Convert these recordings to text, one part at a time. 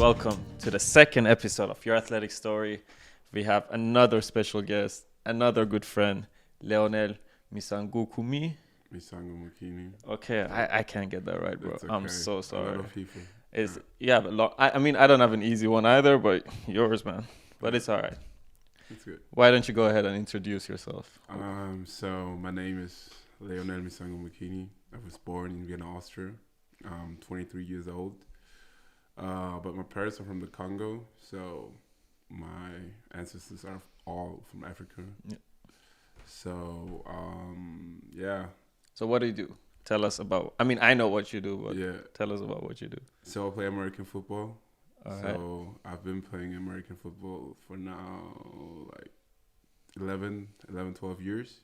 welcome to the second episode of Your Athletic Story. We have another special guest, another good friend, Leonel Misangumukini. Misangumukini. Okay, I can't get that right, bro. That's okay. I'm so sorry. A lot of people. You have a lot. I mean, I don't have an easy one either, but yours, man. But it's all right. That's good. Why don't you go ahead and introduce yourself? So my name is Leonel Misangumukini. I was born in Vienna, Austria. I'm 23 years old. But my parents are from the Congo, so my ancestors are all from Africa. Yeah. So, yeah. So what do you do? Tell us about. I mean, I know what you do, but Yeah. tell us about what you do. So I play American football. All right. So I've been playing American football for now like 12 years.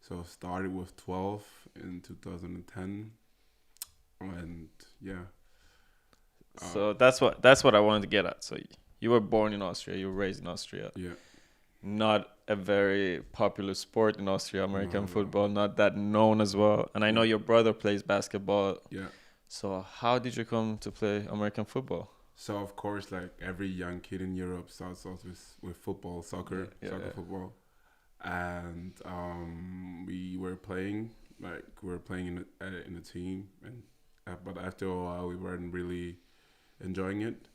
So I started with 12 in 2010. And yeah. So that's what I wanted to get at. So you were born in Austria, you were raised in Austria. Yeah. Not a very popular sport in Austria, American No. football, not that known as well. And I know your brother plays basketball. Yeah. So how did you come to play American football? So of course, like every young kid in Europe starts off with football, soccer, football, and we were playing in a team, and but after a while we weren't really enjoying it,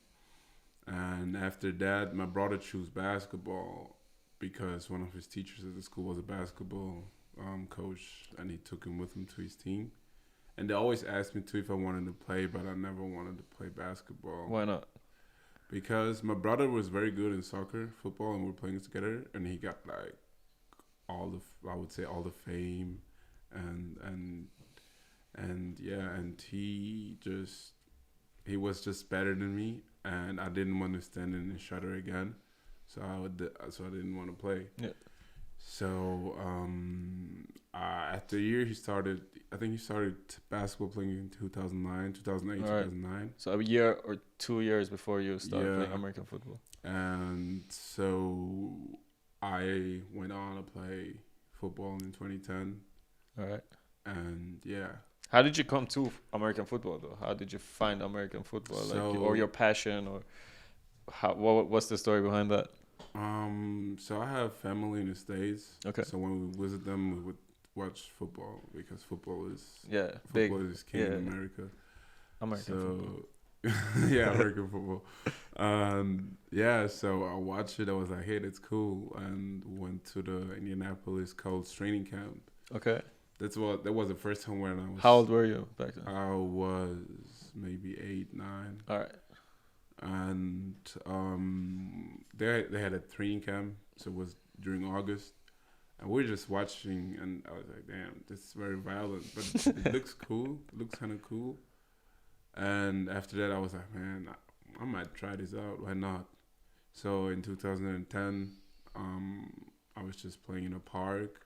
and after that my brother chose basketball because one of his teachers at the school was a basketball coach, and he took him with him to his team. And they always asked me too if I wanted to play, but I never wanted to play basketball. Why not? Because my brother was very good in soccer, football, and we were playing together. And he got like all the fame, and he was just better than me, and I didn't want to stand in his shadow again, so I didn't want to play. Yeah. So after a year, he started basketball playing in 2009, 2008, All right. 2009. So a year or 2 years before you started Yeah. playing American football. And so I went on to play football in 2010. All right. And yeah. How did you come to American football though? How did you find American football, or your passion, or what's the story behind that? So I have family in the States. Okay. So when we visit them, we would watch football because football is big. king in America. American football. Yeah, American football. So I watched it. I was like, hey, that's cool, and went to the Indianapolis Colts training camp. Okay. That was the first time when I was. How old were you back then? I was maybe 8, 9. All right. And they had a training camp, so it was during August, and we were just watching, and I was like, damn, this is very violent, but it looks cool. It looks kind of cool. And after that, I was like, man, I might try this out. Why not? So in 2010, I was just playing in a park,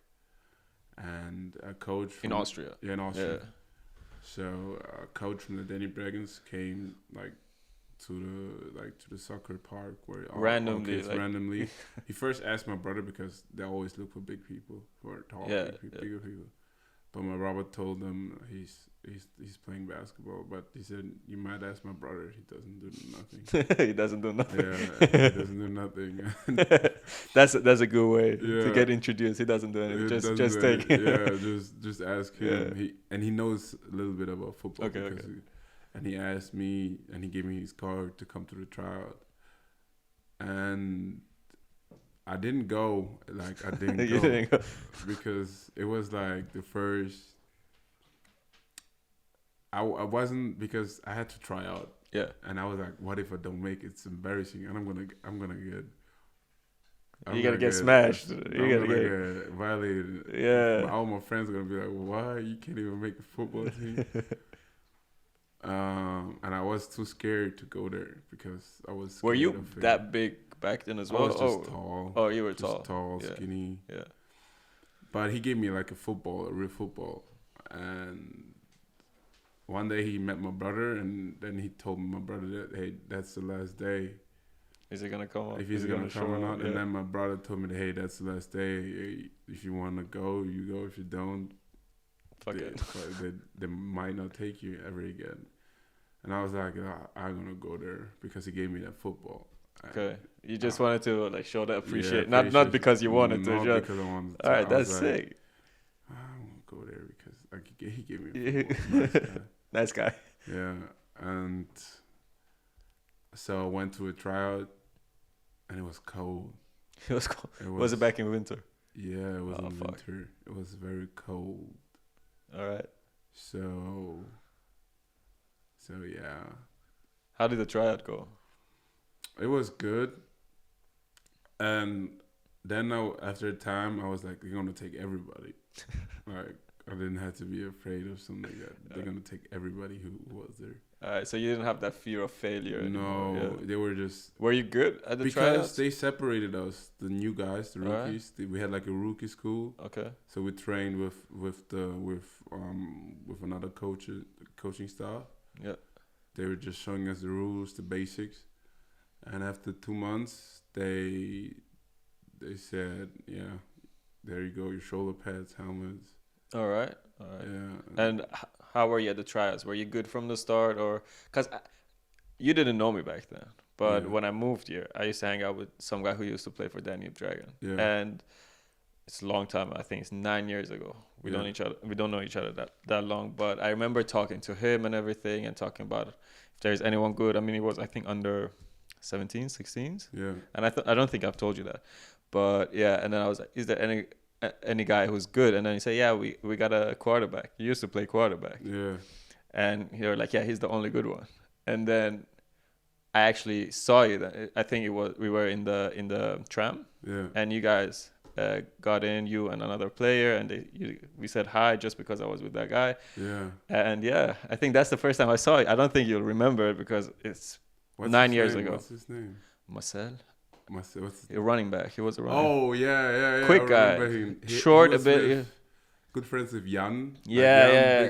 and a coach in Austria. Yeah, in Austria. Yeah. So a coach from the Danny Dragons came to the soccer park where all kids randomly. He first asked my brother because they always look for big people, for tall, bigger people. But my brother told them he's playing basketball, but he said, you might ask my brother. He doesn't do nothing. He doesn't do nothing. Yeah, he doesn't do nothing. That's a good way to get introduced. He doesn't do anything. Just take. Just ask him. Yeah. He knows a little bit about football. Okay. And he asked me, and he gave me his card to come to the tryout. And I didn't go. I didn't go. Because it was like the first. I wasn't, because I had to try out. Yeah. And I was like, what if I don't make it? It's embarrassing, and I'm gonna get. You're gonna get smashed. You're gonna get violated. Yeah. All my friends are gonna be like, why you can't even make a football team? And I was too scared to go there because I was scared. Were you that big back then as well? I was just tall. Oh, you were just tall, skinny. Yeah. But he gave me like a real football. And one day he met my brother, and then he told my brother that, hey, that's the last day. Is he gonna come up? If he's gonna come or not? Yeah. And then my brother told me, hey, that's the last day. Hey, if you wanna go, you go. If you don't, fuck it. They might not take you ever again. And I was like, I'm gonna go there because he gave me that football. Okay, you just wanted to like show the appreciate, yeah, not because you wanted to. Not Just because I wanted to. all right, I was that's like, sick. I won't go there because he gave me a football. Nice guy. Nice guy. Yeah, and so I went to a tryout, and it was cold. It was cold. Was it back in winter? Yeah, it was in winter. It was very cold. All right. So yeah. How did the tryout go? It was good. And then now after a time I was like, they're gonna take everybody. Like I didn't have to be afraid of something like that. They're gonna take everybody who was there. Alright, so you didn't have that fear of failure anymore. No, they were just. Were you good at the because tryouts? they separated us, the new guys, the rookies. Right. We had like a rookie school. Okay. So we trained with another coaching staff. Yeah. They were just showing us the rules, the basics, and after 2 months, they said, yeah, there you go, your shoulder pads, helmets. All right. Yeah. And how were you at the tryouts? Were you good from the start, or because you didn't know me back then? But when I moved here, I used to hang out with some guy who used to play for Danube Dragon. Yeah. And it's a long time. I think it's 9 years ago. We don't know each other that long. But I remember talking to him and everything, and talking about if there's anyone good. I mean, he was, I think, under 17, 16s. Yeah. And I don't think I've told you that. But yeah, and then I was like, is there any guy who's good? And then he said, yeah, we got a quarterback. He used to play quarterback. Yeah. And he was like, yeah, he's the only good one. And then I actually saw you. I think we were in the tram. Yeah. And you guys got in, you and another player, and we said hi just because I was with that guy. Yeah. And yeah, I think that's the first time I saw it. I don't think you'll remember it because it's 9 years ago. What's his name? Marcel. What's a running back. He was a running. Oh yeah. Quick guy, short a bit. Good friends with Jan. Yeah.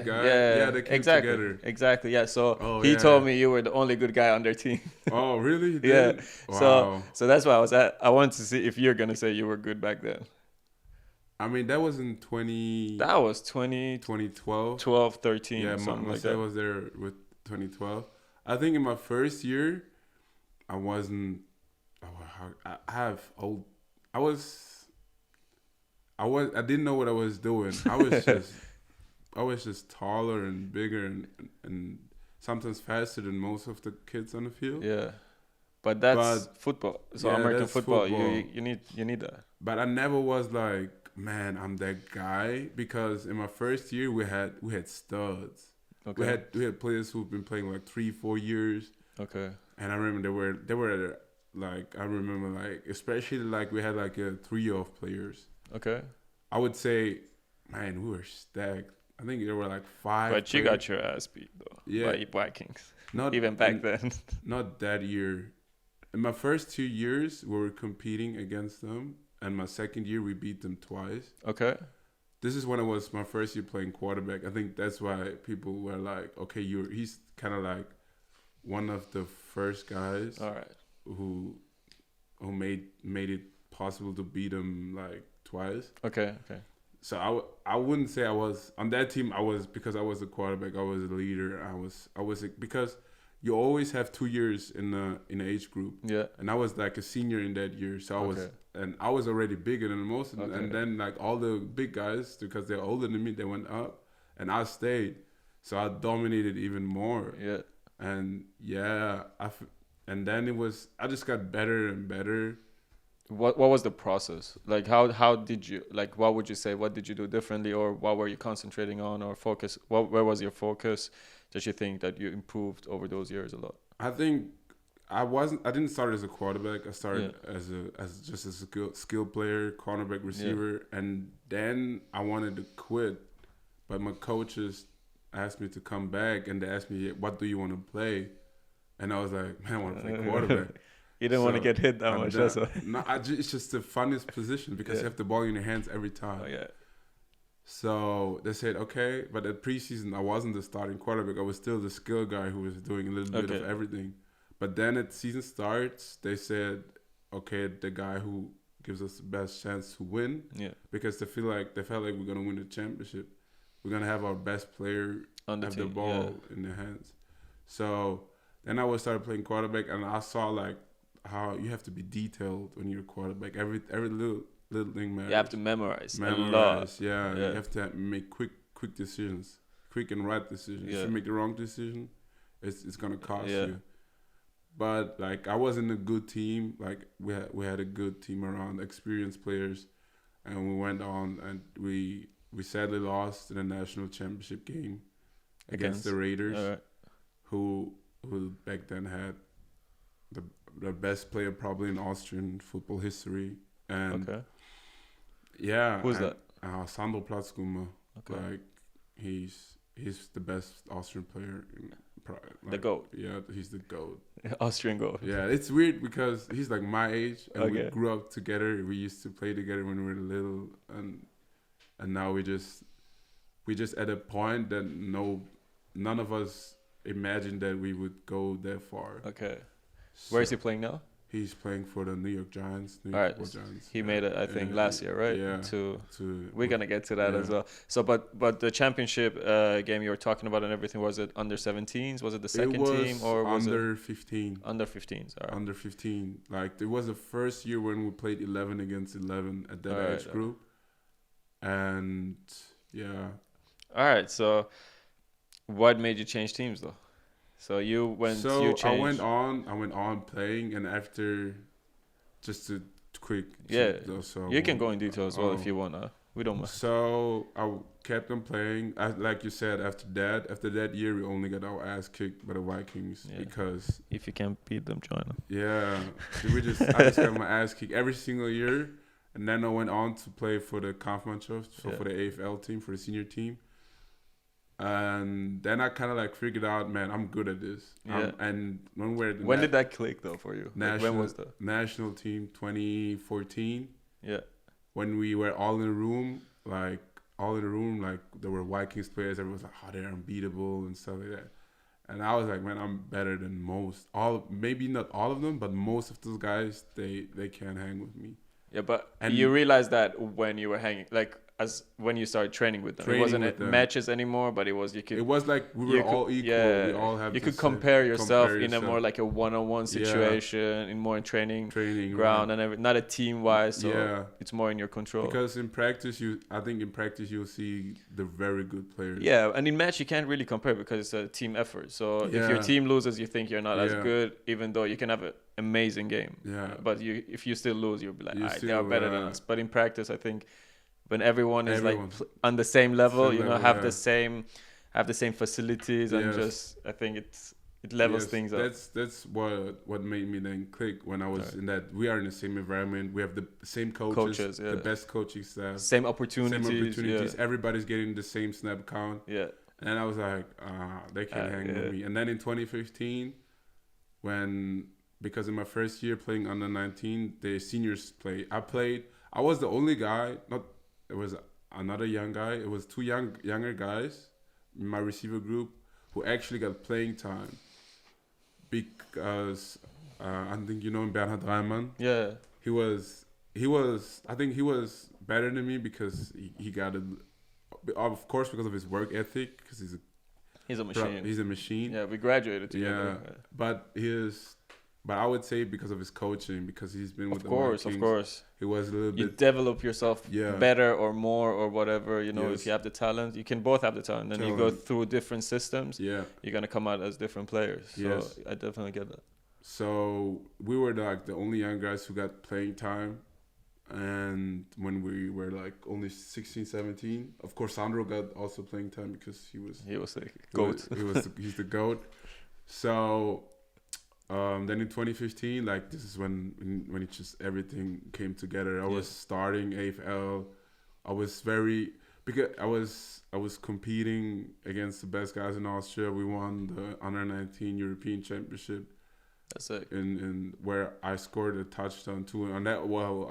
They came together. Exactly. Yeah. So he told me you were the only good guy on their team. Oh really? Yeah. Wow. So that's why I wanted to see if you're gonna say you were good back then. I mean, that was in 20. That was 2012. 12, 13. Yeah, something like that. I was there with 2012. I think in my first year, I wasn't. I didn't know what I was doing. I was just taller and bigger and sometimes faster than most of the kids on the field. Yeah, but that's football. So American football. You need that. But I never was like, man, I'm that guy, because in my first year we had studs. Okay. We had players who've been playing like 3-4 years. Okay. And I remember they were like, I remember like, especially like we had like a trio of players. Okay. I would say, man, we were stacked. I think there were like 5. But you got your ass beat though. Yeah. By Vikings. Not even back then. Not that year. In my first 2 years, we were competing against them, and my second year we beat them twice. Okay. This is when it was my first year playing quarterback. I think that's why people were like, okay, he's kind of like one of the first guys. All right. Who made it possible to beat them like twice. Okay. So I wouldn't say I was on that team. Because I was a quarterback. I was a leader. I was because you always have 2 years in the age group. Yeah. And I was like a senior in that year, so I was already bigger than most of them. And then like all the big guys, because they're older than me, they went up, and I stayed. So I dominated even more. Yeah. And yeah, and then I just got better and better. What was the process? Like how did you, like, what would you say, what did you do differently, or what were you concentrating on, or focus? Where was your focus that you think that you improved over those years a lot? I think I didn't start as a quarterback. I started as just a skill player, cornerback, receiver, and then I wanted to quit, but my coaches asked me to come back, and they asked me, what do you want to play? And I was like, man, I want to play quarterback. You didn't want to get hit that much, that's why. No, it's just the funniest position, because you have the ball in your hands every time. Oh, yeah. So they said, okay, but at preseason, I wasn't the starting quarterback. I was still the skill guy who was doing a little bit of everything. But then at season starts, they said, okay, the guy who gives us the best chance to win, because they felt like we're going to win the championship. We're going to have our best player have the ball in their hands. So then I was started playing quarterback, and I saw like how you have to be detailed when you're a quarterback. Every little thing matters. You have to memorize a lot. Yeah. You have to make quick decisions, quick and right decisions. If you make the wrong decision, it's gonna cost you. But like I was in a good team. Like we had a good team around, experienced players, and we went on and we sadly lost in a national championship game against the Raiders, who back then had the best player probably in Austrian football history. And who's that? Sandro Platzgummer. Like he's the best Austrian player. The GOAT. Yeah, he's the GOAT. Austrian GOAT. Yeah, it's weird because he's like my age, and we grew up together. We used to play together when we were little, and now we just at a point that none of us imagined that we would go that far. Okay. So where is he playing now? He's playing for the New York Giants. Giants. He made it, I think, last year, right? Yeah. We're gonna get to that as well. So, but the championship game you were talking about and everything, was it under 17s? Was it the second team or was under it 15? Under 15s. All right. Under 15. Like it was the first year when we played 11 against 11 at that age group, and yeah. All right. So, what made you change teams though? So you changed. I went on playing, and after, just to quick. So you can go in detail as well if you wanna. We don't mind. So I kept on playing. Like you said, after that year, we only got our ass kicked by the Vikings because if you can't beat them, join them. Yeah, I just got my ass kicked every single year, and then I went on to play for the Kampfmannschaft, for the AFL team, for the senior team. And then I kind of like figured out, man, I'm good at this. And when did that click though for you? When was the national team? 2014. Yeah. When we were all in a room, like there were Vikings players. Everyone was like, oh, they're unbeatable and stuff like that. And I was like, man, I'm better than most. Maybe not all of them, but most of those guys, they can't hang with me. Yeah, but you realized that when you were hanging, like when you started training with them. It wasn't matches anymore, but it was It was like we were all equal. Yeah, we all have. You could compare yourself in a more like a one-on-one situation, in more training ground, right. And not a team-wise. So it's more in your control. Because in practice, I think you'll see the very good players. Yeah, and in match you can't really compare because it's a team effort. So if your team loses, you think you're not as good, even though you can have an amazing game. Yeah. But if you still lose, you'll be like, they are better than us. But in practice, I think. When everyone is like on the same level, have the same facilities, and just I think it levels things up. That's what made me then click when I was in that we are in the same environment. We have the same coaches the best coaching staff, same opportunities. Yeah. Everybody's getting the same snap count. Yeah, and I was like, they can't hang with me. And then in 2015, because in my first year playing under 19, the seniors played. I was the only guy. It was another young guy. It was two younger guys in my receiver group who actually got playing time because I think you know him, Bernhard Reimann. Yeah. He was. I think he was better than me because he got it. Of course, because of his work ethic, because he's a machine. He's a machine. Yeah, we graduated together. Yeah, but I would say because of his coaching, because he's been with the Vikings. Of course. He was a little bit. You develop yourself better or more or whatever, if you have the talent. You can both have the talent. Then you go through different systems. Yeah. You're going to come out as different players. So I definitely get that. So we were like the only young guys who got playing time. And when we were like only 16, 17, of course, Sandro got also playing time because he was the GOAT. He's the GOAT. So... then in 2015, like this is when it just everything came together. I was starting AFL. I was competing against the best guys in Austria. We won the under 19 European Championship. That's it. In where I scored a touchdown too. And that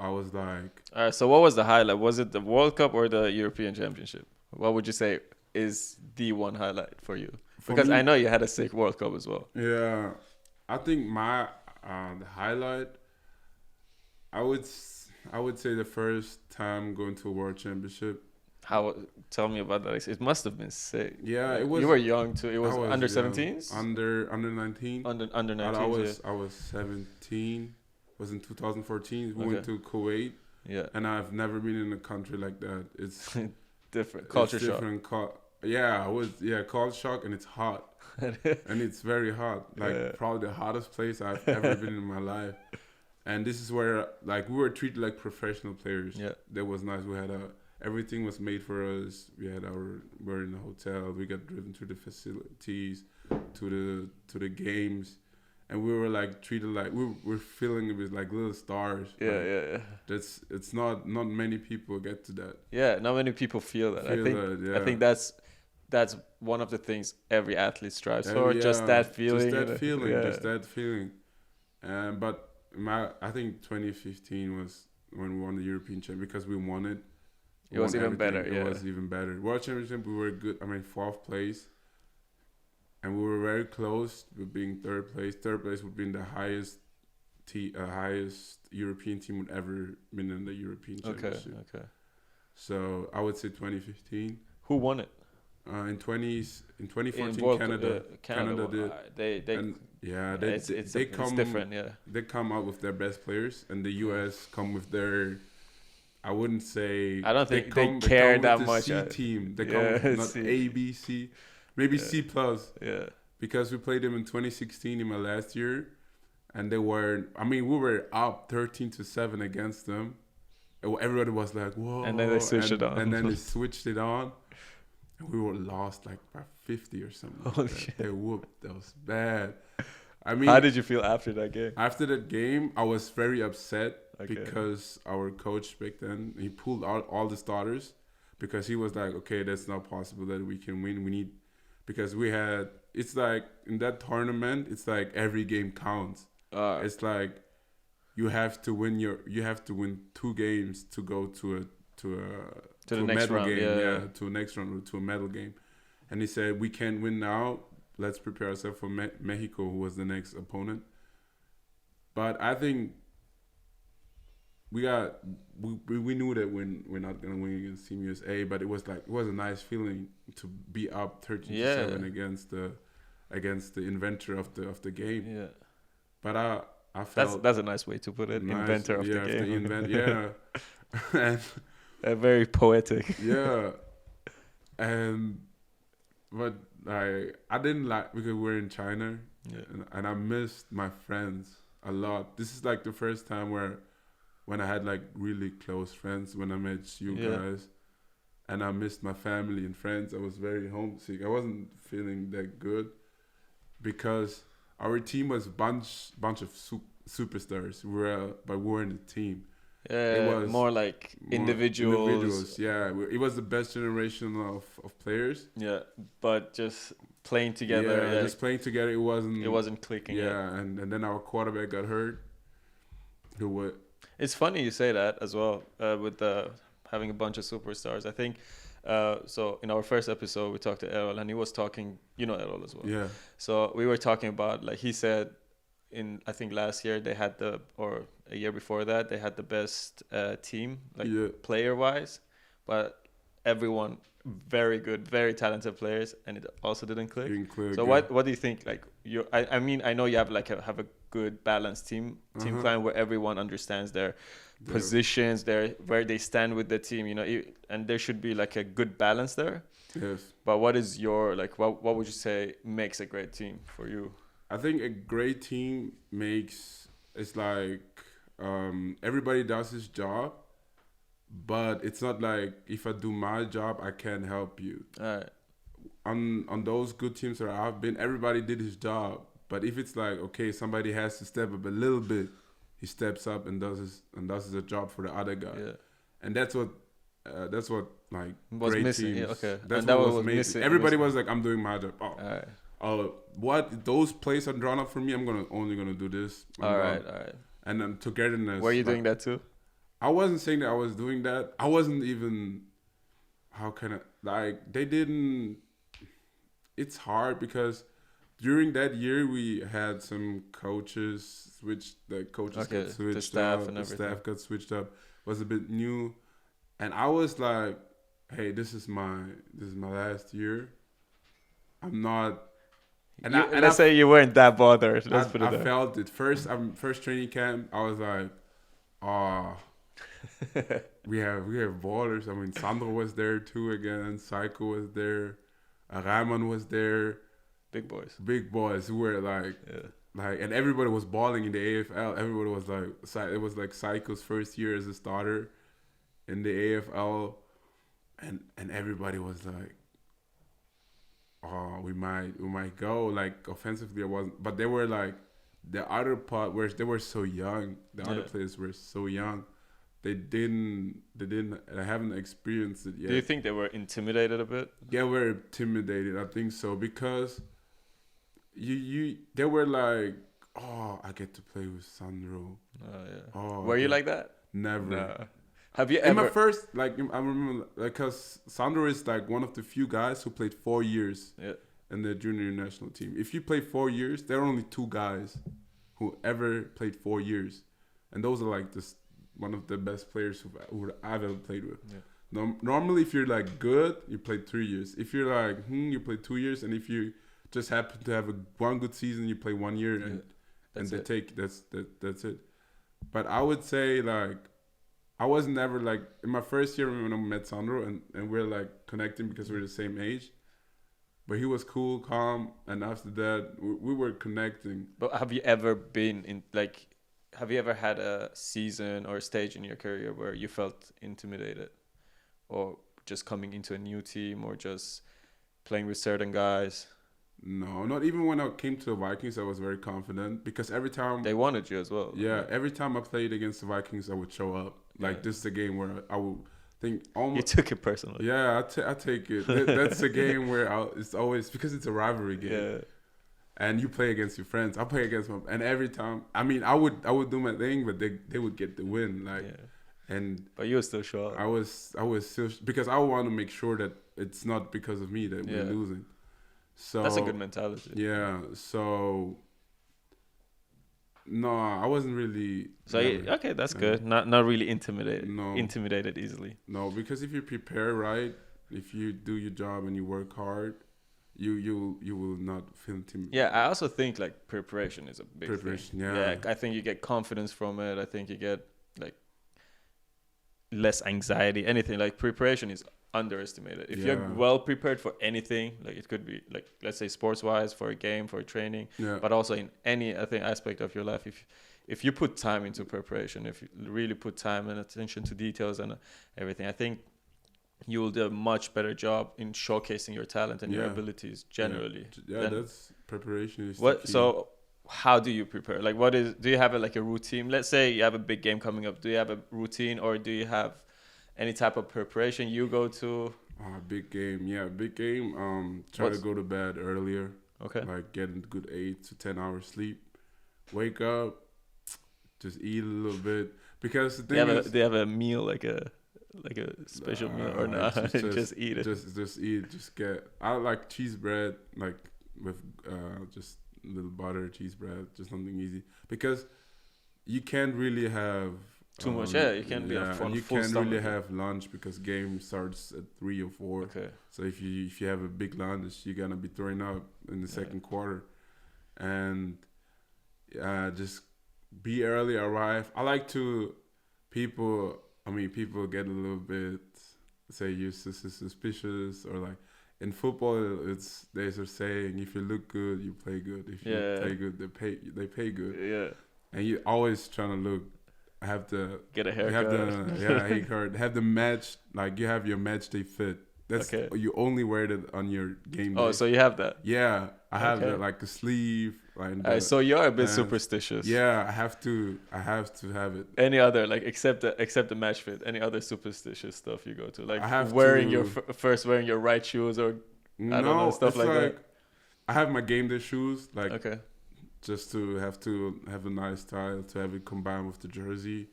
I was like. All right. So what was the highlight? Was it the World Cup or the European Championship? What would you say is the one highlight for you? Because I know you had a sick World Cup as well. Yeah. I think my the highlight, I would say the first time going to a World Championship. How? Tell me about that. It must have been sick. Yeah, it was. You were young too. It was under 17s. Under 19. Under 19s. I was 17. Was in 2014. We went to Kuwait. Yeah. And I've never been in a country like that. It's different culture shock. Culture shock, and it's hot. And it's very hot. Like probably the hottest place I've ever been in my life. And this is where like we were treated like professional players. Yeah. That was nice. We had everything was made for us. We were in a hotel. We got driven to the facilities, to the games. And we were like treated like we're feeling it with like little stars. Yeah. It's not many people get to that. Yeah, not many people feel that. I think that's one of the things every athlete strives for. Just that feeling. Just that feeling. But I think 2015 was when we won the European Championship because we won it. It was even better. It was even better. World Championship, we were good. I mean, 4th place. And we were very close to being 3rd place. 3rd place would be the highest European team would ever been in the European Championship. Okay. So I would say 2015. Who won it? In 2014, Canada did. It's different. Yeah. They come out with their best players, and the US come with their. I wouldn't say. I don't think they care that much. C team. They come with not A, B, C. Maybe C+. Yeah. Because we played them in 2016 in my last year, and they were. I mean, we were up 13-7 against them. Everybody was like, "Whoa!" And then they switched it on. And then they switched it on, and we were lost like by 50 or something. Holy shit! They whooped. That was bad. I mean, how did you feel after that game? After that game, I was very upset because our coach back then he pulled out all the starters because he was like, "Okay, that's not possible that we can win. We need." Because it's like in that tournament, it's like every game counts. It's like you have to win 2 games to go to a medal game, to a next round or to a medal game. And he said we can't win now. Let's prepare ourselves for Mexico, who was the next opponent. But I think we knew that we're not gonna win against Team USA, but it was a nice feeling to be up 13-7 against the inventor of the game. Yeah. But I felt that's a nice way to put it. Nice, inventor of the game. And very poetic. Yeah. But I didn't like because we're in China. Yeah. And I missed my friends a lot. This is like the first time when I had like really close friends when I met you guys, and I missed my family and friends. I was very homesick. I wasn't feeling that good because our team was bunch of superstars. We weren't a team. It was more like individuals. Yeah, it was the best generation of players. Yeah, but just playing together. Yeah, just playing together. It wasn't clicking. Yeah, and then our quarterback got hurt. It's funny you say that as well with having a bunch of superstars. I think so. In our first episode, we talked to Errol, and he was talking. You know Errol as well. Yeah. So we were talking about like he said. I think last year they had or a year before that they had the best team player wise, but everyone very good, very talented players, and it also didn't click. So what do you think? Like I mean I know you have have a good balanced team plan where everyone understands their positions, where they stand with the team. You know, and there should be like a good balance there. Yes. But what is your what would you say makes a great team for you? I think a great team it's like everybody does his job, but it's not like if I do my job, I can't help you. All right. On those good teams that I've been, everybody did his job. But if it's like, okay, somebody has to step up a little bit, he steps up and does his job for the other guy. Yeah. And that's what like was great missing. teams. Yeah, okay. That's what was missing. Everybody was like, I'm doing my job. Oh. All right. What those plays are drawn up for me, I'm only gonna do this. All right. And then togetherness. Were you doing that too? I wasn't saying that I was doing that. I wasn't even. How can I they didn't. It's hard because during that year we had some coaches got switched the staff up. and the everything. Staff got switched up. It was a bit new, and I was like, hey, this is my last year. I'm not. And let's say you weren't that bothered. Let's put it I there. felt it first. First training camp. I was like, oh, we have ballers. I mean, Sandro was there too again. Psycho was there. Raymond was there. Big boys. Big boys who were like, and everybody was balling in the AFL. Everybody was like, it was like Psycho's first year as a starter in the AFL, and everybody was like, oh, we might go. Like offensively, it wasn't, but they were like the other part where they were so young. The other players were so young. They haven't experienced it yet. Do you think they were intimidated a bit? Yeah, we're intimidated. I think so because they were like, oh, I get to play with Sandro. Oh yeah. Oh, were you like that? Never. No. Have you ever? In my first, I remember, because Sandro is like one of the few guys who played 4 years in the junior national team. If you play 4 years, there are only 2 guys who ever played 4 years, and those are like one of the best players who I've ever played with. Yeah. Normally, if you're like good, you play 3 years. If you're like you play 2 years, and if you just happen to have one good season, you play 1 year, and that's it. But I would say like, I was never like, in my first year when I met Sandro and we're like connecting because we're the same age. But he was cool, calm, and after that we were connecting. But have you ever been in like, have you ever had a season or a stage in your career where you felt intimidated, or just coming into a new team, or just playing with certain guys? No, not even when I came to the Vikings, I was very confident because every time they wanted you as well. Yeah, every time I played against the Vikings, I would show up. Like this is a game where I would think almost. You took it personally. Yeah, I take it. That's a game where it's always because it's a rivalry game. Yeah. And you play against your friends. I play against them, and every time, I mean, I would do my thing, but they would get the win. Like, but you would still show up. I was still because I want to make sure that it's not because of me that we're losing. So that's a good mentality. Yeah. So. No, I wasn't really. So okay, that's good. Not really intimidated. No. Intimidated easily. No, because if you prepare right, if you do your job and you work hard, you will not feel intimidated. Yeah, I also think like preparation is a big preparation. Thing. Yeah, I think you get confidence from it. I think you get like less anxiety. Anything like preparation is underestimated. If you're well prepared for anything, like it could be like, let's say sports wise, for a game, for a training, but also in any aspect of your life, if you put time into preparation, if you really put time and attention to details and everything, I think you will do a much better job in showcasing your talent and your abilities generally. That's preparation is what. So how do you prepare? Like, do you have a routine? Let's say you have a big game coming up. Do you have a routine, or do you have any type of preparation you go to? Big game. Yeah, big game. Try to go to bed earlier. Okay. Like get a good 8 to 10 hours sleep. Wake up, just eat a little bit. Because the thing is, do you have a meal, like a special meal, or not? Just eat it. Just eat. I like cheese bread, like with just a little butter, cheese bread, just something easy. Because you can't really have too much. You can't be on full you can't stomach. really have lunch because game starts at 3 or 4. Okay. So if you have a big lunch, you're gonna be throwing up in the second quarter, and just be early, arrive. I like to people get a little bit suspicious, or like in football there's a saying, if you look good you play good, if you play good they pay good. Yeah. And you always trying to get a haircut. Have the match, like you have your match day fit. That's you only wear it on your game day. Oh, so you have that? Yeah, I have that, like a sleeve. Like so you're a bit superstitious. Yeah, I have to have it. Any other, like except the match fit? Any other superstitious stuff you go to? Like wearing your right shoes, or I don't know, stuff like that. I have my game day shoes, like just to have a nice style, to have it combined with the jersey.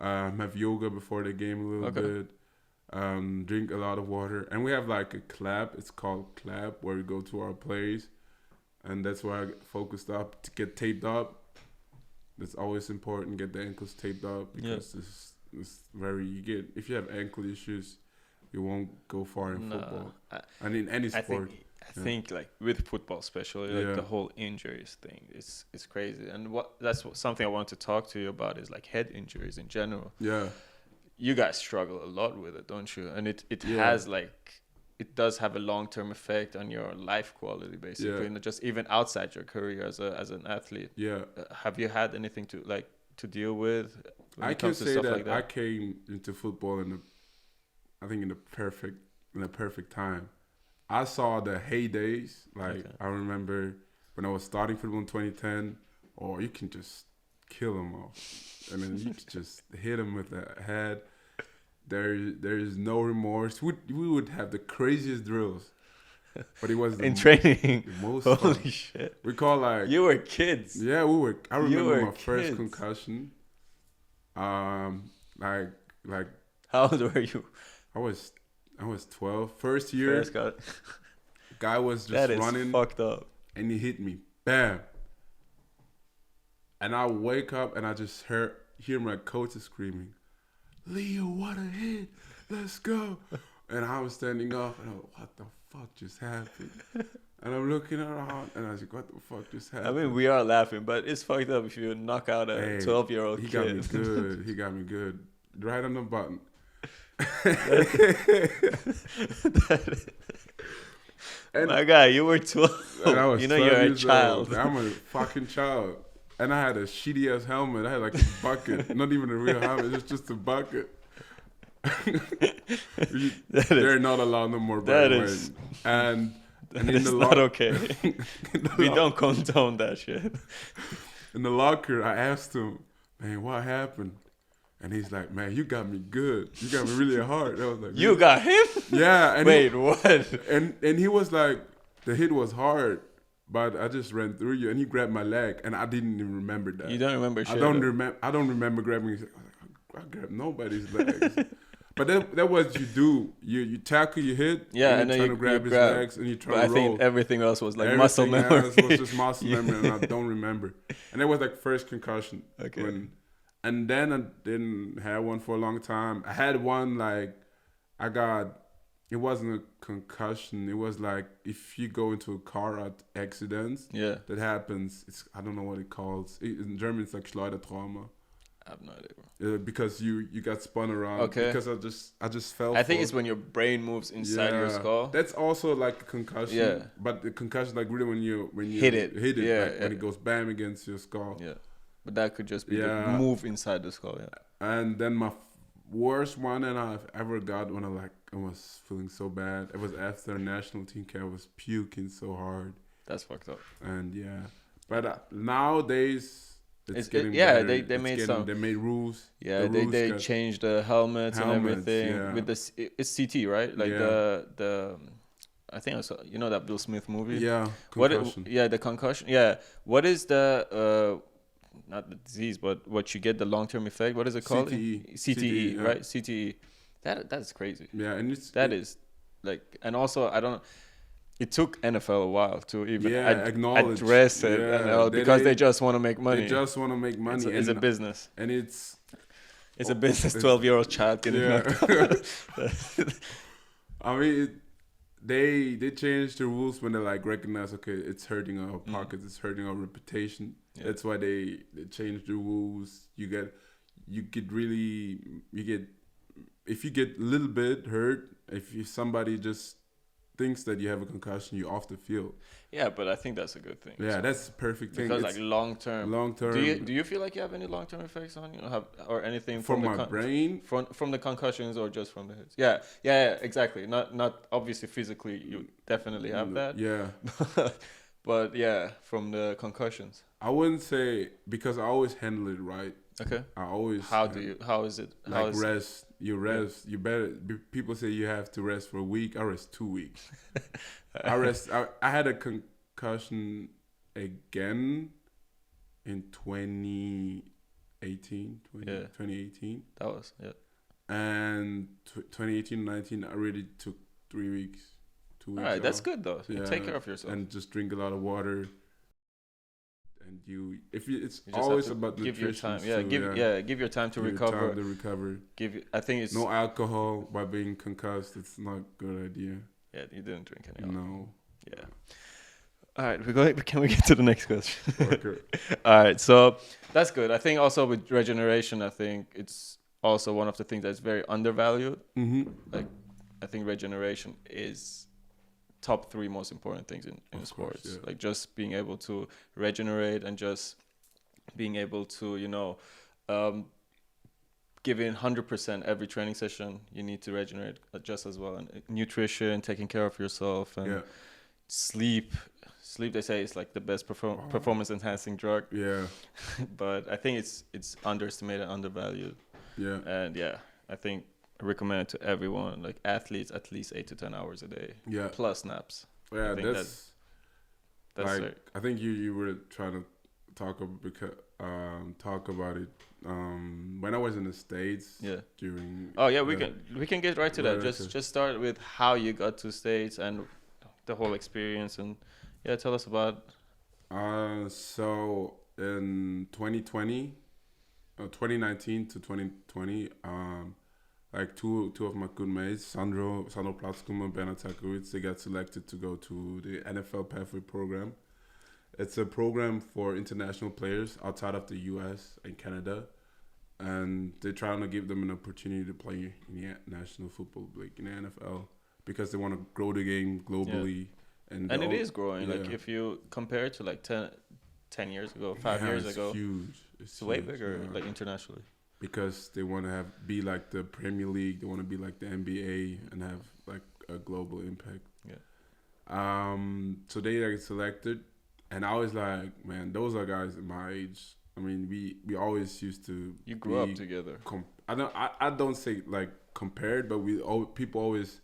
Have yoga before the game a little bit. Drink a lot of water, and we have like a clap. It's called clap, where we go to our plays, and that's where I focused up to get taped up. That's always important. Get the ankles taped up, because it's very, if you have ankle issues, You won't go far in football. And in any sport. I think like with football especially, like the whole injuries thing, it's crazy. And something I want to talk to you about is like head injuries in general. Yeah. You guys struggle a lot with it, don't you? And it has like, it does have a long-term effect on your life quality, basically, and just even outside your career as an athlete. Yeah. Have you had anything to deal with? I can say that I came into football in the perfect time. I saw the heydays. Like I remember when I was starting football in 2010, or you can just kill them all. I mean, you could just hit them with the head. There is no remorse. We would have the craziest drills, but it was in training. The most Holy fun. Shit! We call like you were kids. Yeah, we were. I remember my first concussion. Like how old were you? I was 12. First year. Guy was just running. Fucked up. And he hit me. Bam. And I wake up and I just hear my coach screaming, "Leo, what a hit. Let's go." And I was standing up and I was, what the fuck just happened? And I'm looking around and I was like, what the fuck just happened? I mean, we are laughing, but it's fucked up if you knock out a 12-year-old kid. He got me good. He got me good. Right on the button. And my guy, you were 12. And I was 12 you're a child. Old. I'm a fucking child. And I had a shitty ass helmet. I had like a bucket. Not even a real helmet, it's just a bucket. They're not allowed no more, by the way. And it's not okay. We don't condone that shit. In the locker, I asked him, "Man, what happened?" And he's like, "Man, you got me good. You got me really hard." I was like, "You got him?" Yeah. And wait, what? And he was like, "The hit was hard, but I just ran through you." And he grabbed my leg, and I didn't even remember that. You don't remember shit? I don't remember grabbing his leg. I grabbed nobody's legs. But that what you do. You tackle, you hit, and then you try to grab his legs, and you try to roll. I think everything else was like muscle memory. Everything else was just muscle memory, and I don't remember. And that was like first concussion. Okay. And then I didn't have one for a long time. I had one it wasn't a concussion. It was like if you go into a car accident, that happens. I don't know what it calls. In German, it's like Schleudertrauma. I have no idea, bro. Because you got spun around. Okay. Because I just fell. I think it's when your brain moves inside your skull. That's also like a concussion. Yeah. But the concussion, like really when you hit it, when it goes bam against your skull. Yeah. But that could just be the move inside the skull. Yeah. And then my worst one that I've ever got when I was feeling so bad. It was after national team camp. I was puking so hard. That's fucked up. And but nowadays. It's getting better. They made rules. Yeah, they changed the helmets and everything. Yeah. With it's CT, right? Like the I think I saw that Will Smith movie. Yeah, concussion. The concussion. Yeah, what is the not the disease, but what you get the long term effect? What is it called? CTE, right? CTE. That's crazy. Yeah, and is like, and also I don't. It took NFL a while to even address it, because they just want to make money. They just want to make money. It's a business, and it's a business. 12-year-old child getting knocked out. I mean, they changed the rules when they like recognize, okay, it's hurting our pockets, it's hurting our reputation. Yeah. That's why they changed the rules. If you get a little bit hurt, if somebody just thinks that you have a concussion, you off the field. Yeah, but I think that's a good thing. Yeah, that's a perfect thing. Because long term. Do you feel like you have any long term effects on you, or anything from my brain, from the concussions, or just from the hits? Yeah, exactly. Not obviously physically, you definitely have that. Yeah. But yeah, from the concussions. I wouldn't say, because I always handle it right. Okay. I always. How is it? Rest. You rest. You better. People say you have to rest for a week. I rest 2 weeks. I had a concussion again in 2018. 2018. That was And 2018, 19. I really took 3 weeks. 2 weeks. All right, that's good though. So you take care of yourself and just drink a lot of water. and it's always about give nutrition. Your time. Give your time to recover. I think it's no alcohol by being concussed. It's not a good idea. Yeah, you didn't drink any alcohol. No. Yeah. All right, can we get to the next question? Okay. All right, so that's good. I think also with regeneration, I think it's also one of the things that's very undervalued. Mm-hmm. Like, I think regeneration is top 3 most important things in sports. Course, yeah. Like just being able to regenerate and just being able to, give in 100% every training session. You need to regenerate just as well. And nutrition, taking care of yourself, and sleep. Sleep, they say, is like the best performance enhancing drug. Yeah. But I think it's underestimated, undervalued. Yeah. And I think I recommend it to everyone, like athletes, at least 8 to 10 hours a day. Yeah. Plus naps. Yeah, that's like it. I think you were trying to talk about it when I was in the States. Yeah. During. Oh yeah, we can get right to that. Just start with how you got to States and the whole experience, and tell us about. So in 2019 to 2020, like two of my good mates, Sandro Platzkum and Bernard Takowitz, they got selected to go to the NFL Pathway Program. It's a program for international players outside of the US and Canada, and they're trying to give them an opportunity to play in the National Football League, in the NFL, because they want to grow the game globally. Yeah. And it is growing. Yeah. Like if you compare it to like 10 years ago, 5 years ago, huge. It's way bigger, like internationally. Because they want to be like the Premier League, they want to be like the NBA and have like a global impact. Yeah. So they get selected, and I was like, man, those are guys in my age. I mean, we always used to. You grew up together. I don't say like compared, but people always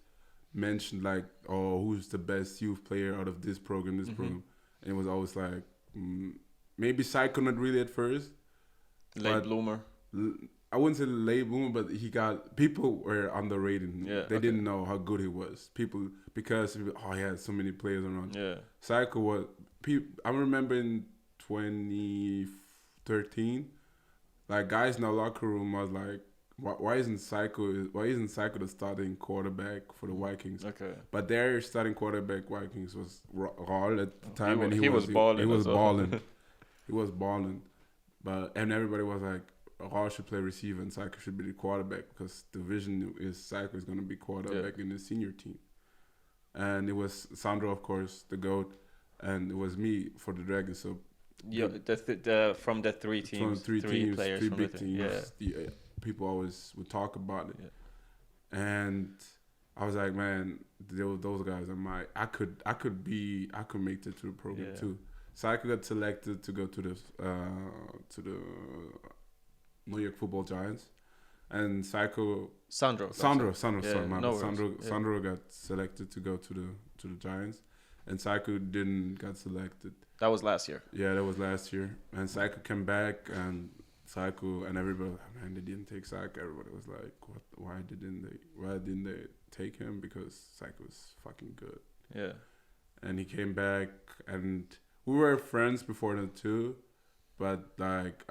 mentioned like, oh, who's the best youth player out of this program, program, and it was always like maybe Psycho, not really at first. Late bloomer. I wouldn't say late bloomer, but people were underrated. Yeah, they didn't know how good he was. Because he had so many players around. Yeah. Psycho was. I remember in 2013, like guys in the locker room was like, why isn't Psycho the starting quarterback for the Vikings? Okay. But their starting quarterback Vikings was Raul at the time, and he was balling. He was balling. He was balling. And everybody was like, Raul should play receiver and Psycho should be the quarterback, because the vision is Psycho is going to be quarterback in the senior team. And it was Sandro, of course, the GOAT, and it was me for the Dragons. So from the 3 teams, from 3 teams, players, 3 big teams. Yeah. People always would talk about it. Yeah. And I was like, man, those guys are I could make it to the program too. Psycho got selected to go to the New York Football Giants, and Sandro got selected to go to the Giants, and Psycho didn't get selected. That was last year. Yeah, that was last year, and Psycho came back, and Psycho and everybody, man, they didn't take Psycho. Everybody was like, what? Why didn't they take him? Because Psycho was fucking good. Yeah, and he came back, and we were friends before that too, but like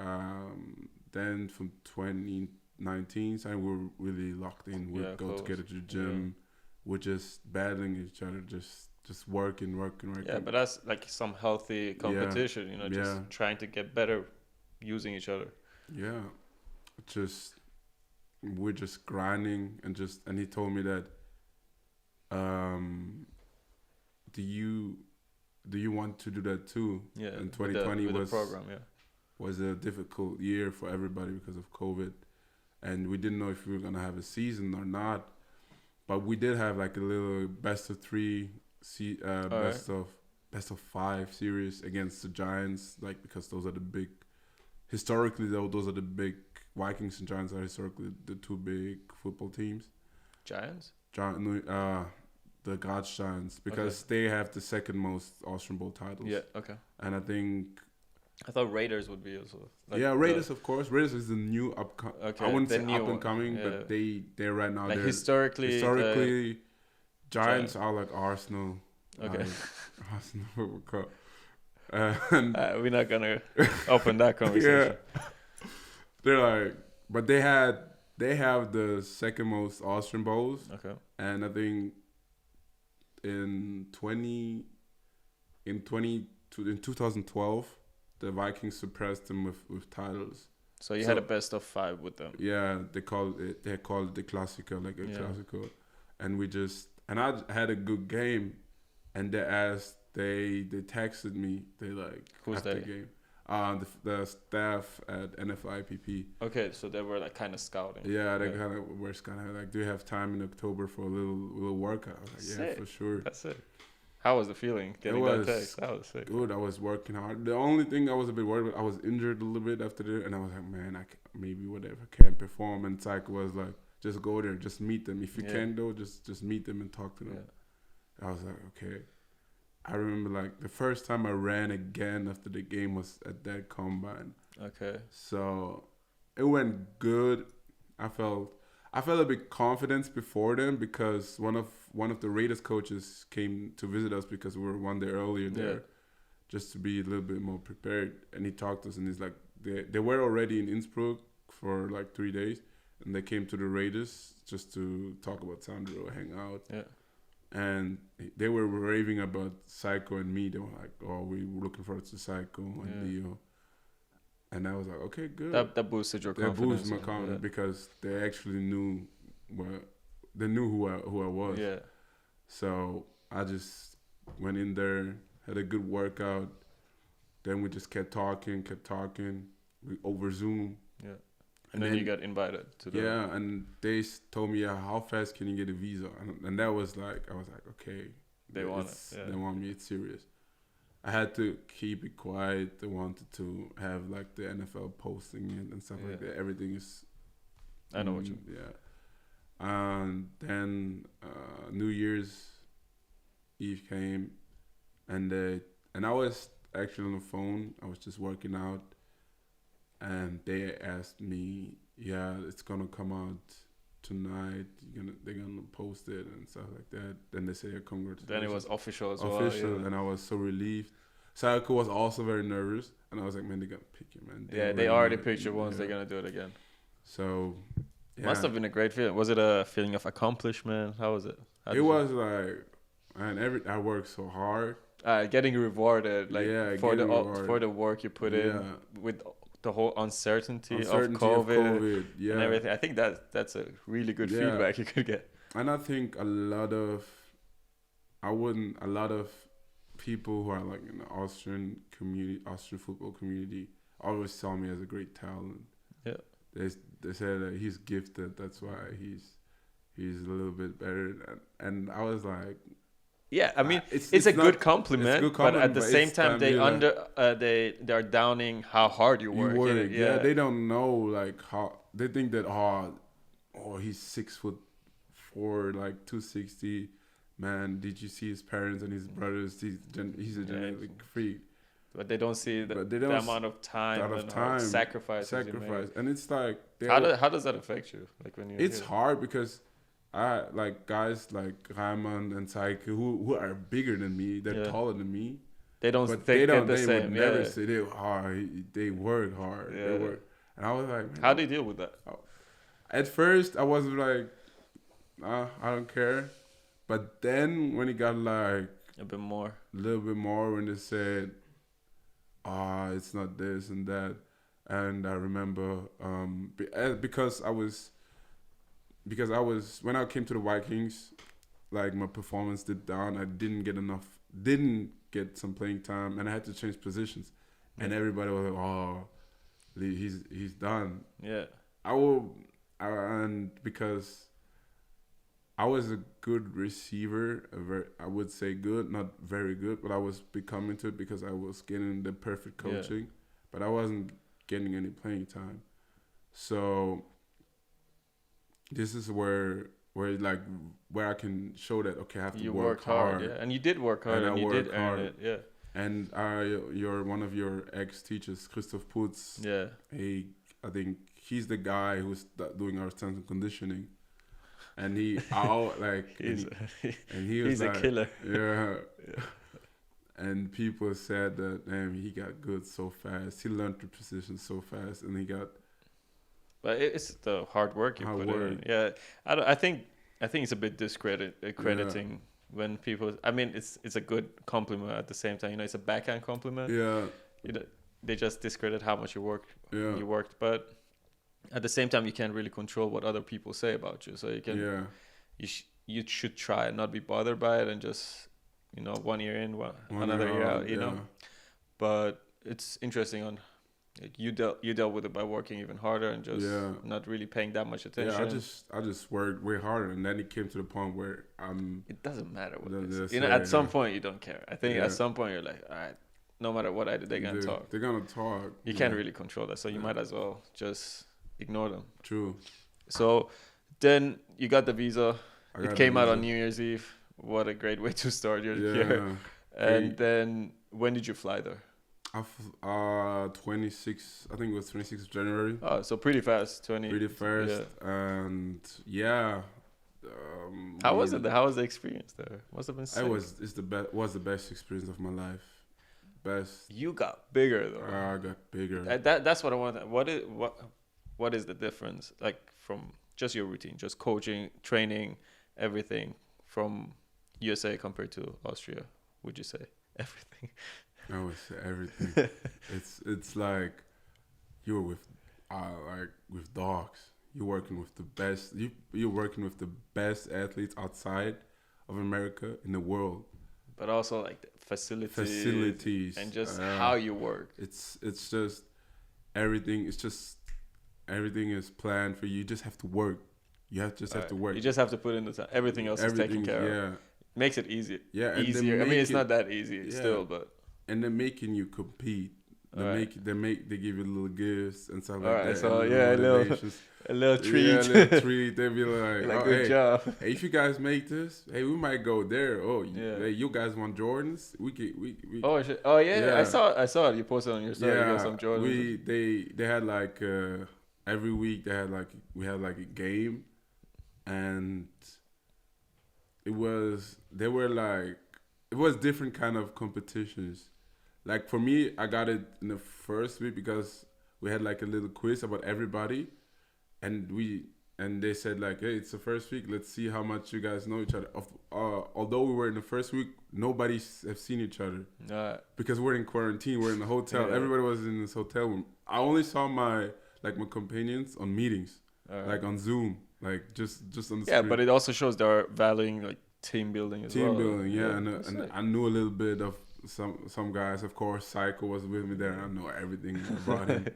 then from 2019, so we were really locked in. We'd go together to the gym. We're just battling each other, just working. Yeah, but that's like some healthy competition, just trying to get better, using each other. Yeah, we're just grinding and he told me that, do you want to do that too? Yeah, and 2020 with the program, was a difficult year for everybody because of COVID, and we didn't know if we were gonna have a season or not. But we did have like a little best of 3, best of 5 series against the Giants, like because those are the big. Historically, though, those are the big. Vikings and Giants are historically the 2 big football teams. Giants? The Graz Giants, because they have the second most Austrian Bowl titles. Yeah, okay. And I thought Raiders would be also. Like Raiders, of course. Raiders is the new I wouldn't say up and coming, but they're right now. Like historically, Giants are like Arsenal. Okay. Arsenal Football Club. We're not gonna open that conversation. Yeah. They're like, but they have the second most Austrian bowls. Okay. And I think in 2012, the Vikings surpassed them with titles. So you had a best of 5 with them. Yeah, they called it the Classico, like a Classico, and I had a good game, and they texted me, who's after they? the game, the staff at NFIPP. Okay, so they were like kind of scouting. Yeah, they kind of were like, do you have time in October for a little workout? I was like, yeah, sick. For sure. That's it. How was the feeling getting that text? That was sick. Good. I was working hard. The only thing I was a bit worried about, I was injured a little bit after that, and I was like, man, maybe whatever, can't perform. And Psycho was like, just go there, just meet them. If you can't though, just meet them and talk to them. Yeah. I was like, okay. I remember like the first time I ran again after the game was at that combine. Okay. So it went good. I felt a bit confidence before then because one of the Raiders coaches came to visit us because we were one day earlier there, just to be a little bit more prepared. And he talked to us, and he's like, they were already in Innsbruck for like 3 days, and they came to the Raiders just to talk about Sandro, hang out. Yeah. And they were raving about Psycho and me. They were like, "Oh, we were looking forward to Psycho and Leo." And I was like, "Okay, good." That boosted your confidence. That boosted my confidence because they actually knew who I was. Yeah. So I just went in there, had a good workout. Then we just kept talking. We over Zoom. Yeah. And then you got invited to the... Yeah, and they told me, how fast can you get a visa? And that was like, I was like, okay. They want it. Yeah. They want me, it's serious. I had to keep it quiet. They wanted to have like the NFL posting it and stuff like that. Everything is... I know what you... Yeah. And then New Year's Eve came, and I was actually on the phone. I was just working out. And they asked me, yeah, it's gonna come out tonight. They're gonna post it and stuff like that. Then they say, congratulations. Then it was official as well. Official, and I was so relieved. Sayako was also very nervous, and I was like, man, they're gonna pick you, man. They already picked you once. They're gonna do it again. So, yeah. Must have been a great feeling. Was it a feeling of accomplishment? How was it? It was like, man, I worked so hard. Getting rewarded, like for the work you put in with the whole uncertainty of COVID and everything. I think that's a really good feedback you could get. And I think a lot of people who are like in the Austrian football community always saw me as a great talent. Yeah. They said that he's gifted, that's why he's a little bit better. And I was like, yeah, I mean, it's a good compliment, but at the same time, they are downing how hard you work. Yeah, they don't know like how they think that he's 6'4", like 260. Man, did you see his parents and his brothers? He's a genetic freak. But they don't see the amount of time sacrifice. And it's like, how does that affect you? Like when you? It's hard because I like guys like Raymond and Saike who are bigger than me. They're taller than me. They don't think they would never say they work hard. Yeah. They work. And I was like, man, how do you deal with that? At first, I was like, I don't care. But then when it got like a little bit more, when they said, it's not this and that, and I remember because I was when I came to the Vikings, like my performance dipped down. I didn't get some playing time, and I had to change positions. And everybody was like, he's done. Yeah. And because I was a good receiver, I would say good, not very good, but I was becoming to it because I was getting the perfect coaching, but I wasn't getting any playing time. So this is where I can show that I have to work hard. Yeah, and you did work hard, and you did earn it. Yeah. And one of your ex-teachers, Christoph Putz. Yeah. I think he's the guy who's doing our strength and conditioning, and he was he's like, a killer. Yeah. And people said that, damn, he got good so fast. He learned the position so fast, and he got. But it's the hard work you put in. Yeah, I think it's a bit discrediting when people. I mean, it's a good compliment at the same time. You know, it's a backhand compliment. Yeah. They just discredit how much you worked. Yeah. You worked, but at the same time, you can't really control what other people say about you. So you can. Yeah. You should try and not be bothered by it and just. 1 year in, another year out, you know. But it's interesting on you dealt with it by working even harder and just not really paying that much attention. Yeah, I just worked way harder, and then it came to the point where it doesn't matter what it is. At some point you don't care. I think at some point you're like, all right, no matter what I do, they're gonna talk. They're gonna talk. You can't really control that, so you might as well just ignore them. True. So then you got the visa. It came out on New Year's Eve. What a great way to start your year. And then when did you fly there? 26, I think it was 26th of January. Oh, so pretty fast. Pretty fast. And how was it? How was the experience there? Must have been sick. Was the best experience of my life. Best. You got bigger though. I got bigger. That's what I want. What is the difference like from just your routine, just coaching, training, everything from USA compared to Austria? Would you say everything? I would say everything. it's like you're with dogs. You're working with the best. You're working with the best athletes outside of America in the world. But also like the facilities and just how you work. It's just everything. It's just everything is planned for you. You just have to work. You have to work. You just have to put in the time. Everything else is taken care of. Yeah. Makes it easier. Yeah. Easier. I mean, it's not that easy still, but. And they're making you compete. They give you little gifts and stuff like that. So a little treat. Yeah, a little treat. They be like, good job. Hey, if you guys make this, hey, we might go there. Oh, hey, you guys want Jordans? We. Oh shit. Oh yeah. I saw it. You posted on your story. Yeah, you got some Jordans. They had like every week we had like a game, and it was different kind of competitions. Like for me, I got it in the first week because we had like a little quiz about everybody, and they said like, hey, it's the first week. Let's see how much you guys know each other. Although we were in the first week, nobody have seen each other because we're in quarantine. We're in the hotel. Yeah. Everybody was in this hotel room. I only saw my companions on meetings, like on Zoom, like just on the screen. Yeah, but it also shows they're valuing like team building as well. Team building, yeah. And I knew a little bit of some guys. Of course, Psycho was with me there, and I know everything about him.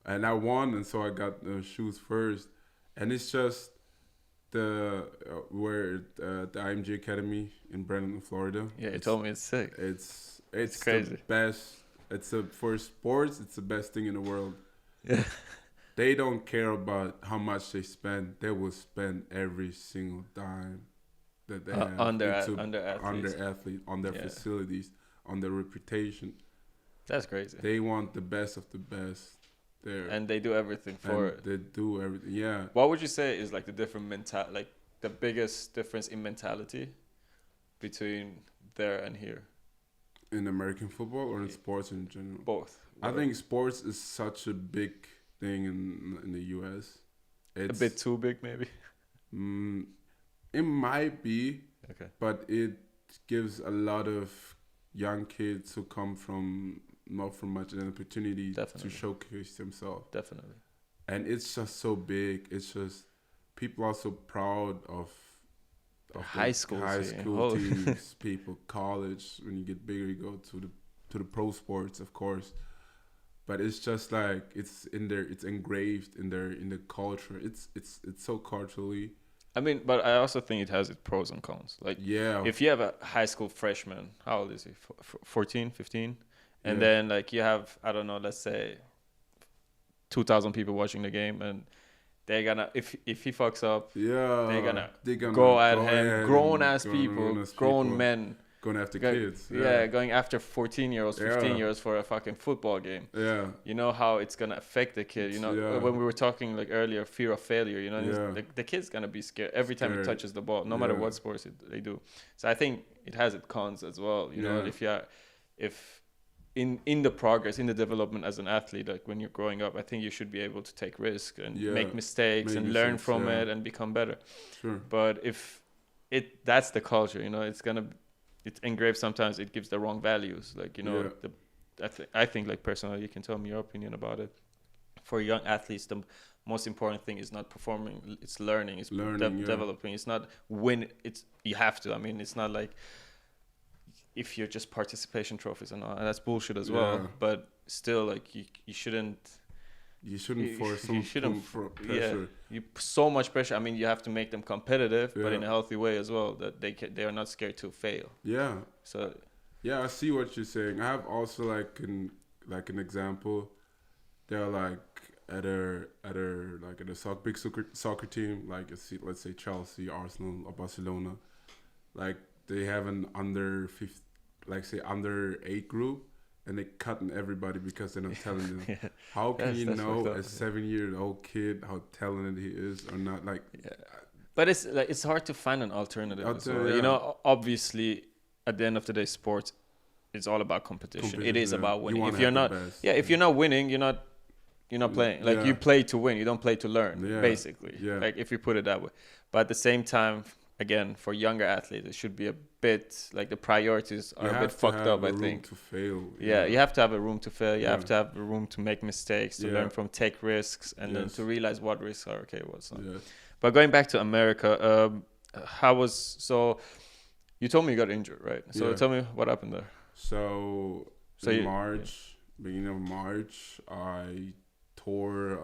And I won, and so I got the shoes first. And it's just we're at the IMG Academy in Brandon, Florida. Yeah, you told me it's sick. It's crazy. The best. For sports, it's the best thing in the world. Yeah. They don't care about how much they spend. They will spend every single dime that they have on their athletes, on their facilities, on their reputation. That's crazy. They want the best of the best there, and they do everything for it. They do everything. Yeah. What would you say is like the the biggest difference in mentality between there and here? In American football or in sports in general? Both. I think sports is such a big thing in the US. It's a bit too big, maybe. It might be, okay, but it gives a lot of young kids who come from not from much an opportunity to showcase themselves. Definitely. And it's just so big. It's just people are so proud of high school teams, people, college. When you get bigger, you go to the pro sports, of course. But it's just like it's engraved in the culture. It's so culturally. I mean, but I also think it has its pros and cons. Like, if you have a high school freshman, how old is he? 14, 15? And then, like, you have, I don't know, let's say 2,000 people watching the game, and they're gonna, if he fucks up, they're gonna go at him. Grown-ass people, grown men, Going after kids. Yeah, going after 14-year-olds, 15-years for a fucking football game. Yeah. You know how it's gonna affect the kid. You know, when we were talking like earlier, fear of failure. You know, the kid's gonna be scared every time he touches the ball, no matter what sports they do. So I think it has its cons as well. You know, if in the progress, in the development as an athlete, like when you're growing up, I think you should be able to take risks and make mistakes and learn from it and become better. Sure. But if that's the culture, you know, it's engraved. Sometimes it gives the wrong values. Like, you know, I think like personally, you can tell me your opinion about it. For young athletes, the most important thing is not performing. It's learning. It's developing. It's not you have to. I mean, it's not like if you're just participation trophies and all, that's bullshit as well. But still, like you shouldn't. You shouldn't force some pressure. So much pressure. I mean, you have to make them competitive, but in a healthy way as well. That they are not scared to fail. Yeah. So. Yeah, I see what you're saying. I have also like an example. They're like at a big soccer team, like let's say Chelsea, Arsenal, or Barcelona. Like they have an under 8 group. And they cutting everybody because they're not telling them. How can you know a 7-year-old kid how talented he is or not? Like, but it's hard to find an alternative as well. You know, obviously, at the end of the day, sports, it's all about competition. It is about winning. If you're not winning, you're not playing. Like you play to win. You don't play to learn. Basically, like if you put it that way. But at the same time, again, for younger athletes, it should be a bit like the priorities are a bit fucked up. I think. To fail. Yeah, you have to have a room to fail. You have to have a room to make mistakes, to learn from, take risks, and then to realize what risks are okay, what's not. But going back to America, you told me you got injured, right? So tell me what happened there. So in March, beginning of March, I tore.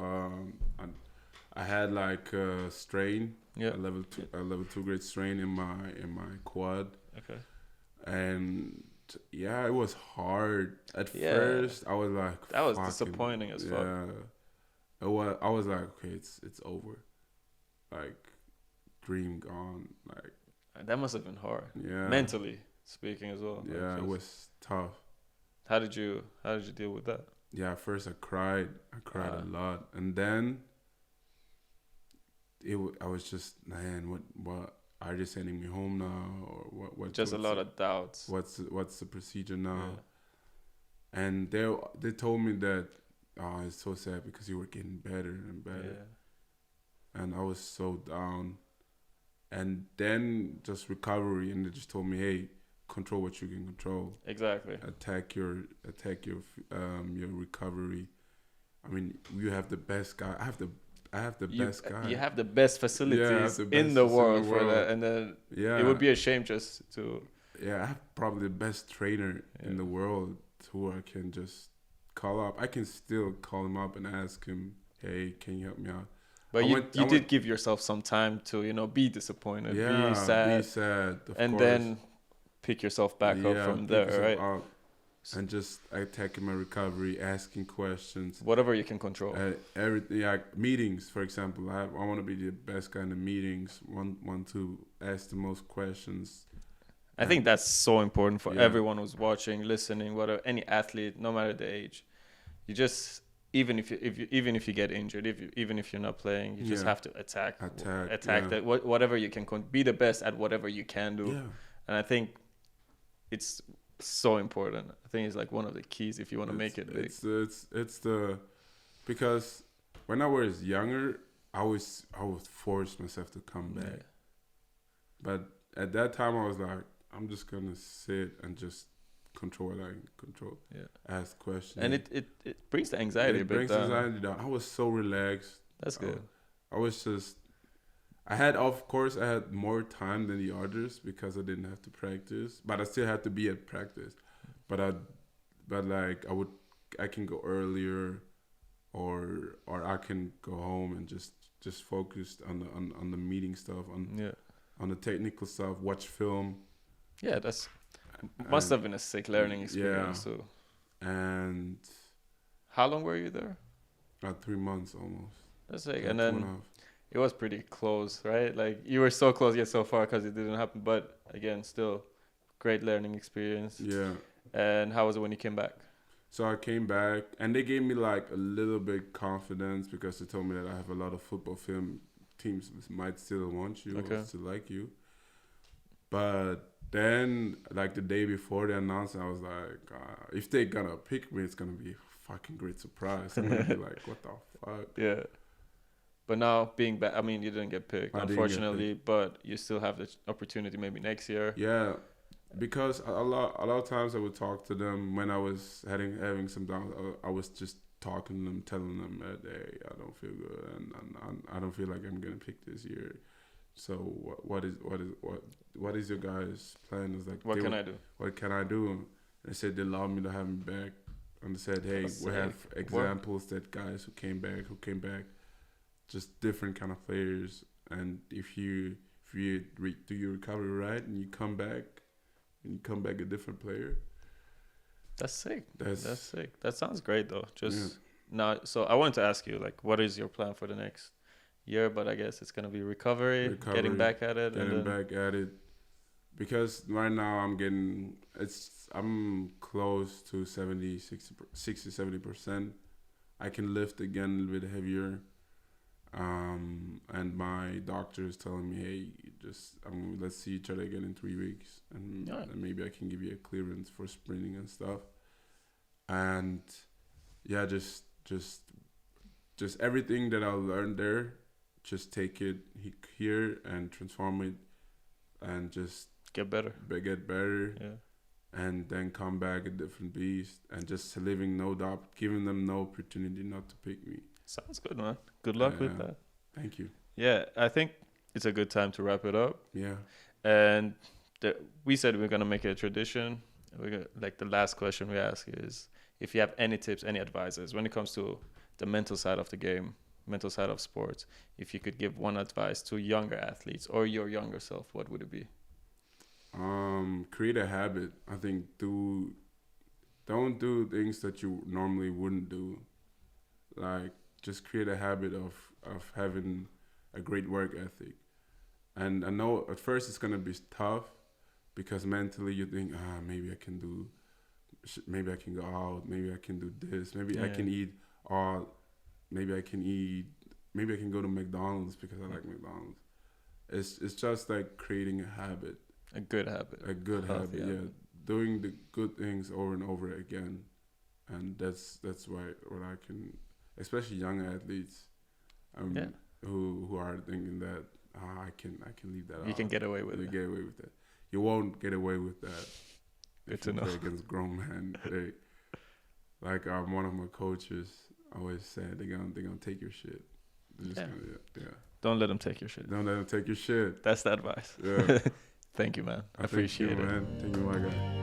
I had like a strain. A level 2 grade strain in my quad. Okay. And it was hard at first. I was like, that was disappointing as fuck. I was like, okay, it's over. Like, dream gone. Like that must have been hard. Yeah. Mentally speaking as well. Yeah, it was tough. How did you deal with that? Yeah, at first I cried. A lot, and then. I was just, man, what are they sending me home now, or what? Just a lot of doubts. What's the procedure now? Yeah. And they told me that it's so sad because you were getting better and better. Yeah. And I was so down. And then just recovery, and they just told me, hey, control what you can control. Exactly. Attack your recovery. I mean, you have the best guy. I have the best guy. You have the best facilities in the world for that, and then it would be a shame just to. Yeah, I have probably the best trainer in the world who I can just call up. I can still call him up and ask him, "Hey, can you help me out?" But you did give yourself some time to be disappointed, be sad, and then pick yourself back up from there, right? And just attacking my recovery, asking questions. Whatever you can control. Everything, like meetings, for example. I want to be the best guy in the meetings. Want to ask the most questions. I think that's so important for everyone who's watching, listening, whatever, any athlete, no matter the age. You just even if you get injured, even if you're not playing, you just have to attack that whatever you can be the best at whatever you can do. Yeah. And I think it's so important. I think it's like one of the keys if you want to make it big. It's because when I was younger, I would force myself to come back. But at that time, I was like, I'm just gonna sit and just control what I can control. Yeah. Ask questions. And it brings the anxiety a bit down. It brings anxiety down. I was so relaxed. That's good. I had more time than the others because I didn't have to practice, but I still had to be at practice. But I can go earlier, or I can go home and just focus on the meeting stuff, on the technical stuff, watch film. Yeah, must have been a sick learning experience too. And how long were you there? 3 months almost. That's like, and then. It was pretty close, right? Like you were so close yet so far because it didn't happen. But again, still great learning experience. Yeah. And how was it when you came back? So I came back, and they gave me like a little bit confidence because they told me that I have a lot of football film teams might still want you or still like you. But then, like the day before they announced, I was like, if they're gonna pick me, it's gonna be a fucking great surprise. I'm gonna be like, what the fuck? Yeah. But now being back, I mean, you didn't get picked, unfortunately, but you still have the opportunity maybe next year. Yeah, because a lot of times I would talk to them when I was having some down. I was just talking to them, telling them that, hey, I don't feel good, and I don't feel like I'm gonna pick this year. So what is your guys' plan? Is like, what can I do? What can I do? And they said they allowed me to have me back, and they said, hey, we have examples that guys who came back, just different kind of players, and if you do your recovery right and you come back a different player. That's sick. That's sick. That sounds great though. Now, so I wanted to ask you, like, what is your plan for the next year? But I guess it's gonna be recovery, getting back at it, because right now I'm close to 60-70%. I can lift again a little bit heavier. And my doctor is telling me, hey, let's see each other again in 3 weeks, and maybe I can give you a clearance for sprinting and stuff. And yeah, just everything that I learned there, just take it here and transform it, and just get better. Yeah. And then come back a different beast, and just living no doubt, giving them no opportunity not to pick me. Sounds good, man. Good luck with that. Thank you. Yeah, I think it's a good time to wrap it up. Yeah. And we said we're going to make it a tradition. Like the last question we ask is if you have any tips, any advices when it comes to the mental side of the game, mental side of sports, if you could give one advice to younger athletes or your younger self, what would it be? Create a habit. I think don't do things that you normally wouldn't do. Like, just create a habit of having a great work ethic. And I know at first it's gonna be tough because mentally you think, maybe I can go out, maybe I can do this, maybe I can eat maybe I can go to McDonald's because I like McDonald's. It's just like creating a habit. A good habit. Yeah. Doing the good things over and over again. And that's what I can, especially young athletes, who are thinking that I can leave that. You can get away with it. Get away with that. You won't get away with that. Good to know. Play against grown men, like one of my coaches always said, they're gonna take your shit. Don't let them take your shit. Don't let them take your shit. That's the advice. Yeah. Thank you, man. I appreciate it. Man. Thank you, my guy.